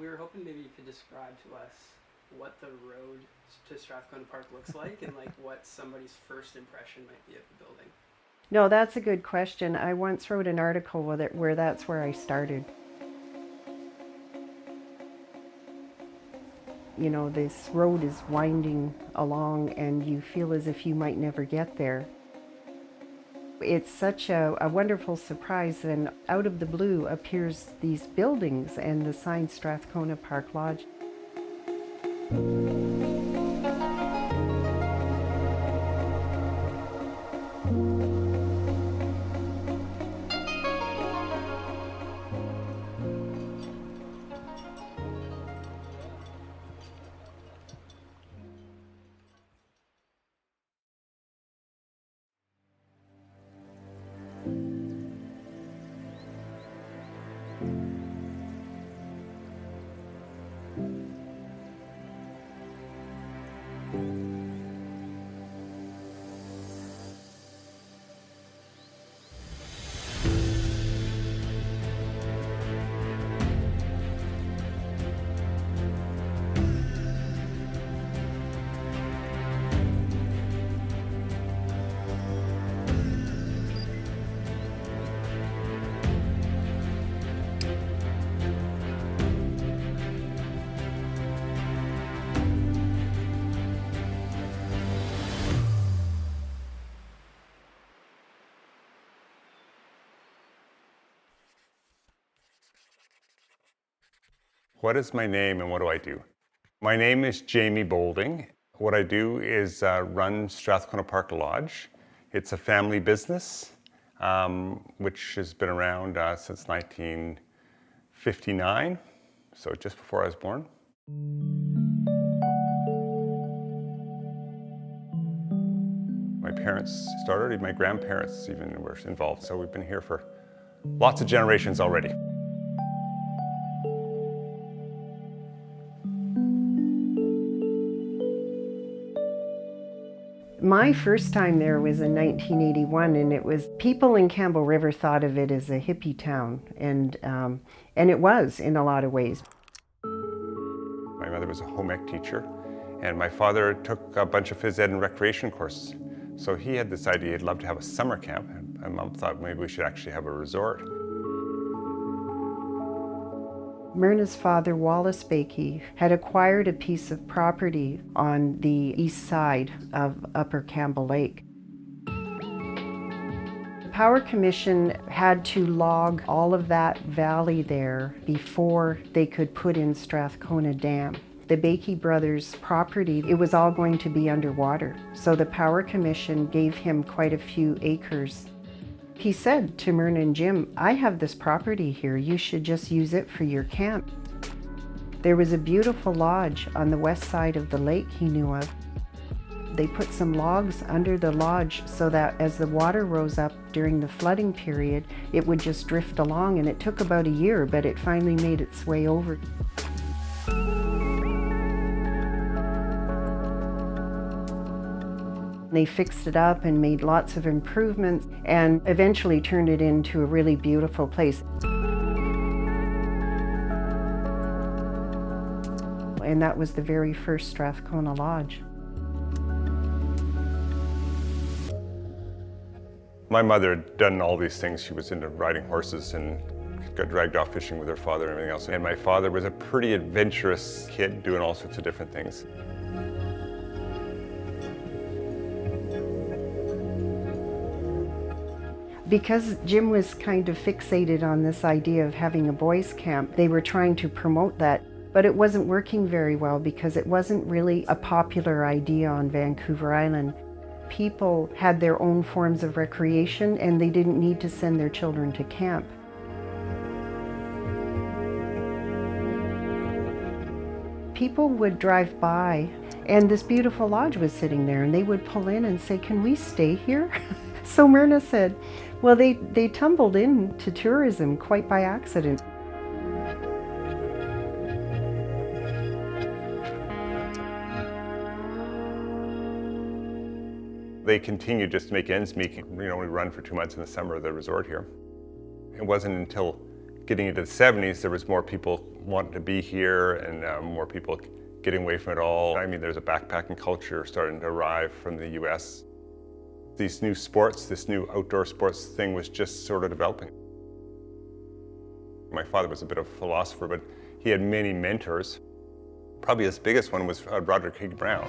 we were hoping maybe you could describe to us what the road to Strathcona Park looks like and like what somebody's first impression might be of the building. No, that's a good question. I once wrote an article with it where that's where I started. You know, this road is winding along and you feel as if you might never get there. It's such a wonderful surprise, and out of the blue appears these buildings and the sign Strathcona Park Lodge. What is my name and what do I do? My name is Jamie Boulding. What I do is run Strathcona Park Lodge. It's a family business which has been around since 1959, so just before I was born. My parents started, my grandparents even were involved, so we've been here for lots of generations already. My first time there was in 1981, and it was, people in Campbell River thought of it as a hippie town, and it was in a lot of ways. My mother was a home ec teacher, and my father took a bunch of phys ed and recreation courses. So he had this idea he'd love to have a summer camp, and my mom thought maybe we should actually have a resort. Myrna's father, Wallace Bakey, had acquired a piece of property on the east side of Upper Campbell Lake. The Power Commission had to log all of that valley there before they could put in Strathcona Dam. The Bakey brothers' property, it was all going to be underwater, so the Power Commission gave him quite a few acres. He said to Myrna and Jim, "I have this property here, you should just use it for your camp." There was a beautiful lodge on the west side of the lake he knew of. They put some logs under the lodge so that as the water rose up during the flooding period, it would just drift along, and it took about a year, but it finally made its way over. They fixed it up and made lots of improvements and eventually turned it into a really beautiful place. And that was the very first Strathcona Lodge. My mother had done all these things. She was into riding horses and got dragged off fishing with her father and everything else. And my father was a pretty adventurous kid doing all sorts of different things. Because Jim was kind of fixated on this idea of having a boys' camp, they were trying to promote that, but it wasn't working very well because it wasn't really a popular idea on Vancouver Island. People had their own forms of recreation and they didn't need to send their children to camp. People would drive by and this beautiful lodge was sitting there and they would pull in and say, "Can we stay here?" So Myrna said, well, they tumbled into tourism quite by accident. They continued just to make ends meet. We run for 2 months in the summer at the resort here. It wasn't until getting into the 70s there was more people wanting to be here and more people getting away from it all. I mean, there's a backpacking culture starting to arrive from the US. These new sports, this new outdoor sports thing was just sort of developing. My father was a bit of a philosopher, but he had many mentors. Probably his biggest one was Roderick Higg-Brown.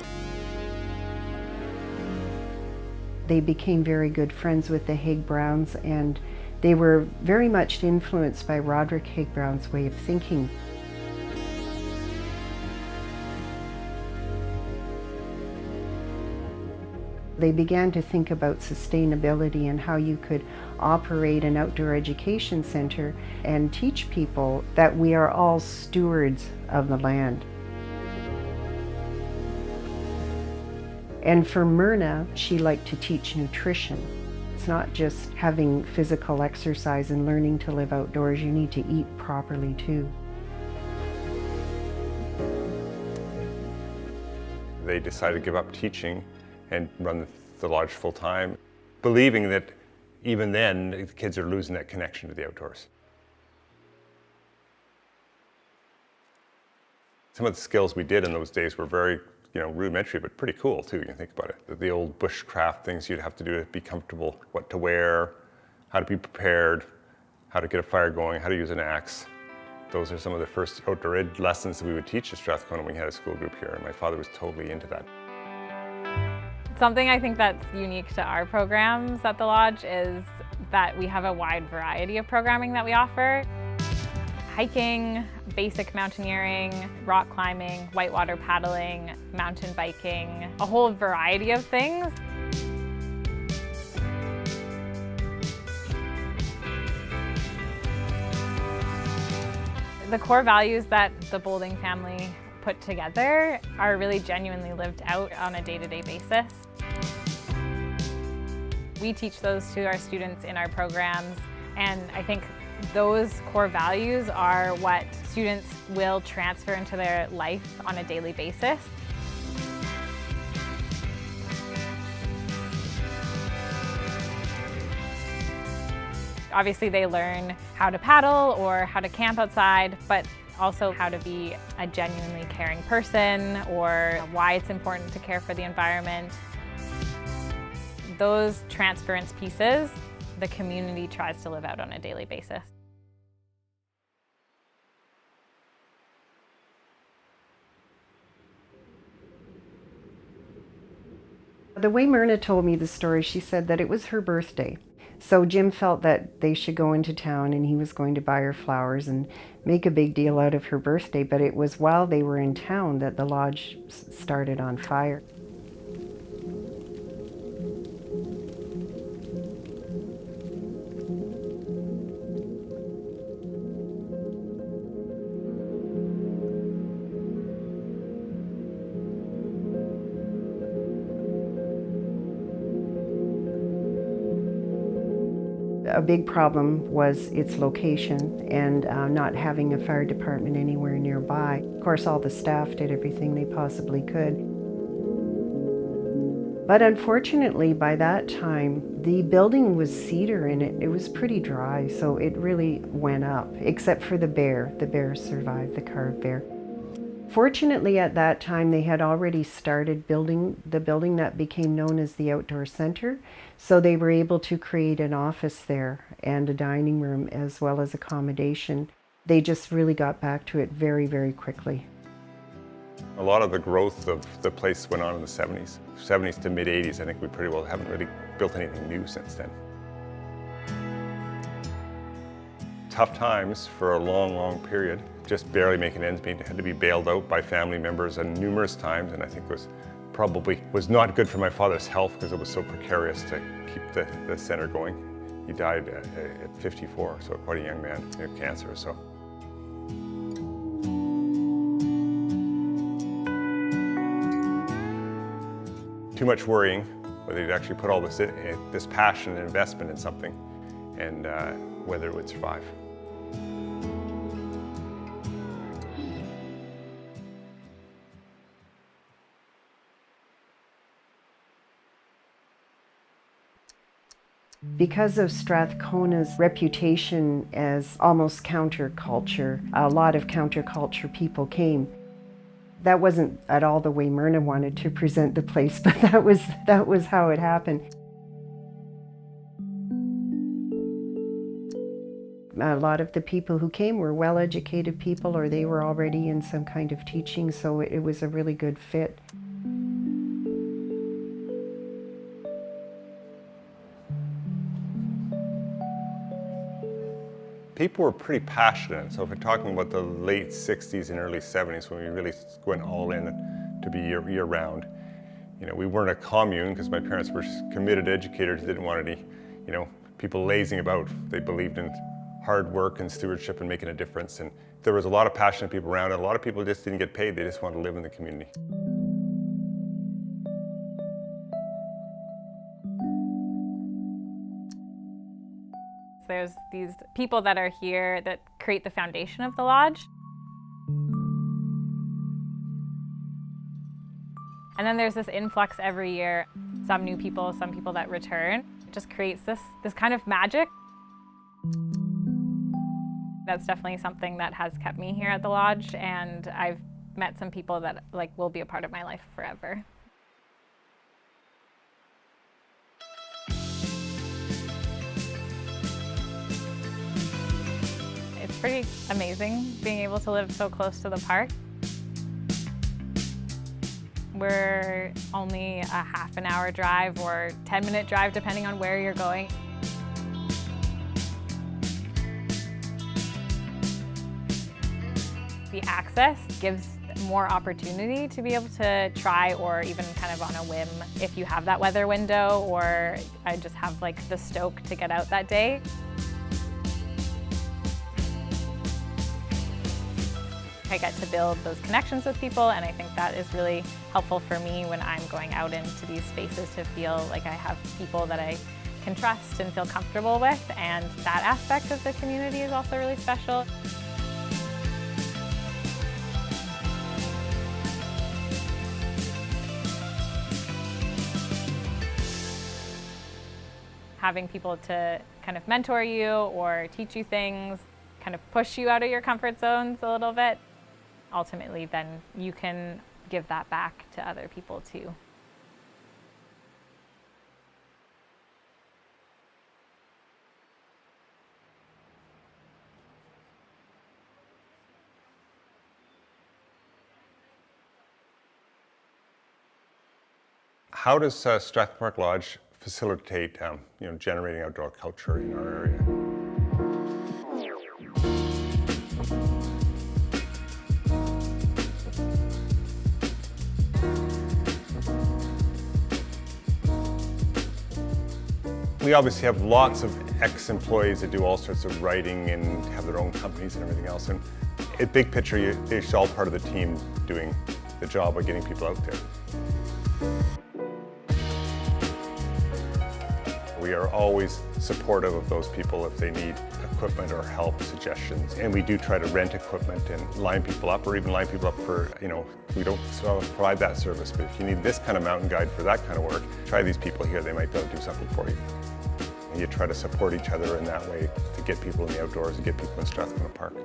They became very good friends with the Higg-Browns, and they were very much influenced by Roderick Higg-Brown's way of thinking. They began to think about sustainability and how you could operate an outdoor education center and teach people that we are all stewards of the land. And for Myrna, she liked to teach nutrition. It's not just having physical exercise and learning to live outdoors, you need to eat properly too. They decided to give up teaching and run the lodge full time, believing that even then the kids are losing that connection to the outdoors. Some of the skills we did in those days were very rudimentary, but pretty cool too, you can think about it. The old bushcraft things you'd have to do to be comfortable, what to wear, how to be prepared, how to get a fire going, how to use an axe. Those are some of the first outdoor ed lessons that we would teach at Strathcona when we had a school group here, and my father was totally into that. Something I think that's unique to our programs at the Lodge is that we have a wide variety of programming that we offer. Hiking, basic mountaineering, rock climbing, whitewater paddling, mountain biking, a whole variety of things. The core values that the Boulding family put together are really genuinely lived out on a day-to-day basis. We teach those to our students in our programs, and I think those core values are what students will transfer into their life on a daily basis. Obviously, they learn how to paddle or how to camp outside, but also how to be a genuinely caring person or why it's important to care for the environment. Those transference pieces, the community tries to live out on a daily basis. The way Myrna told me the story, she said that it was her birthday. So Jim felt that they should go into town and he was going to buy her flowers and make a big deal out of her birthday, but it was while they were in town that the lodge started on fire. A big problem was its location and not having a fire department anywhere nearby. Of course, all the staff did everything they possibly could. But unfortunately, by that time, the building was cedar and it was pretty dry, so it really went up, except for the bear. The bear survived, the carved bear. Fortunately, at that time, they had already started building the building that became known as the Outdoor Center, so they were able to create an office there and a dining room as well as accommodation. They just really got back to it very, very quickly. A lot of the growth of the place went on in the 70s. 70s to mid-80s, I think we pretty well haven't really built anything new since then. Tough times for a long, long period. Just barely making ends meet. Had to be bailed out by family members and numerous times, and I think was not good for my father's health because it was so precarious to keep the center going. He died at 54, so quite a young man, of cancer. So. Too much worrying, whether you'd actually put all this passion and investment in something, and whether it would survive. Because of Strathcona's reputation as almost counterculture, a lot of counterculture people came. That wasn't at all the way Myrna wanted to present the place, but that was how it happened. A lot of the people who came were well-educated people, or they were already in some kind of teaching, so it was a really good fit. People were pretty passionate. So if we're talking about the late 60s and early 70s, when we really went all in to be year-round, you know, we weren't a commune because my parents were committed educators. They didn't want any, you know, people lazing about. They believed in hard work and stewardship and making a difference. And there was a lot of passionate people around, and a lot of people just didn't get paid. They just wanted to live in the community. There's these people that are here that create the foundation of the lodge. And then there's this influx every year, some new people, some people that return. It just creates this kind of magic. That's definitely something that has kept me here at the lodge, and I've met some people that will be a part of my life forever. It's pretty amazing being able to live so close to the park. We're only a half an hour drive or 10-minute drive depending on where you're going. The access gives more opportunity to be able to try, or even kind of on a whim, if you have that weather window, or I just have the stoke to get out that day. I get to build those connections with people, and I think that is really helpful for me when I'm going out into these spaces, to feel like I have people that I can trust and feel comfortable with, and that aspect of the community is also really special. Having people to kind of mentor you or teach you things, kind of push you out of your comfort zones a little bit. Ultimately, then you can give that back to other people too. How does Strathcona Park Lodge facilitate generating outdoor culture in our area? We obviously have lots of ex-employees that do all sorts of writing and have their own companies and everything else. And in big picture, they're all part of the team doing the job of getting people out there. We are always supportive of those people if they need equipment or help, suggestions. And we do try to rent equipment and line people up, or even line people up for, we don't provide that service, but if you need this kind of mountain guide for that kind of work, try these people here, they might be able to do something for you. And you try to support each other in that way to get people in the outdoors and get people in Strathcona Park.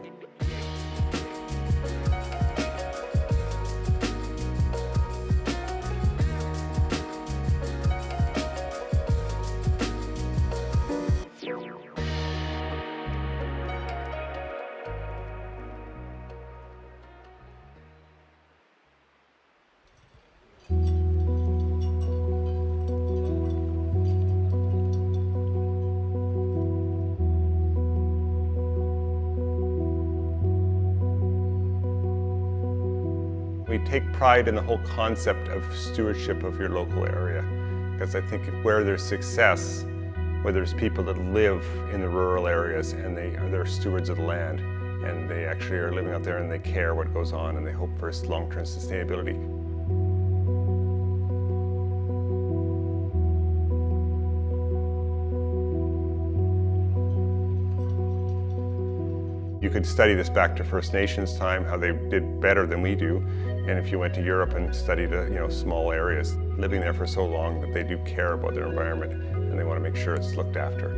We take pride in the whole concept of stewardship of your local area, because I think where there's success, where there's people that live in the rural areas and they're stewards of the land, and they actually are living out there and they care what goes on and they hope for long-term sustainability. You could study this back to First Nations time, how they did better than we do. And if you went to Europe and studied small areas, living there for so long that they do care about their environment. and they want to make sure it's looked after.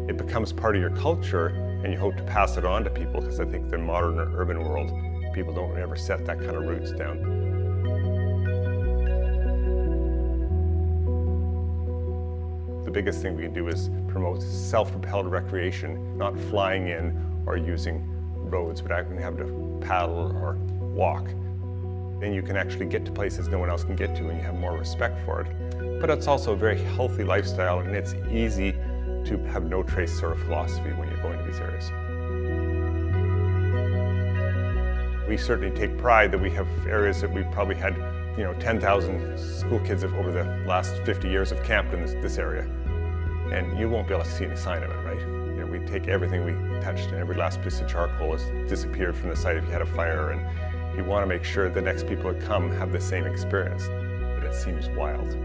It becomes part of your culture, and you hope to pass it on to people, because I think the modern or urban world, people don't ever set that kind of roots down. The biggest thing we can do is promote self-propelled recreation, not flying in or using roads, but actually having to paddle or walk. Then you can actually get to places no one else can get to, and you have more respect for it. But it's also a very healthy lifestyle, and it's easy to have no trace sort of philosophy when you're going to these areas. We certainly take pride that we have areas that we've probably had 10,000 school kids over the last 50 years have camped in this area. And you won't be able to see any sign of it, right? We take everything we touched, and every last piece of charcoal has disappeared from the site if you had a fire, and you want to make sure the next people that come have the same experience. But it seems wild.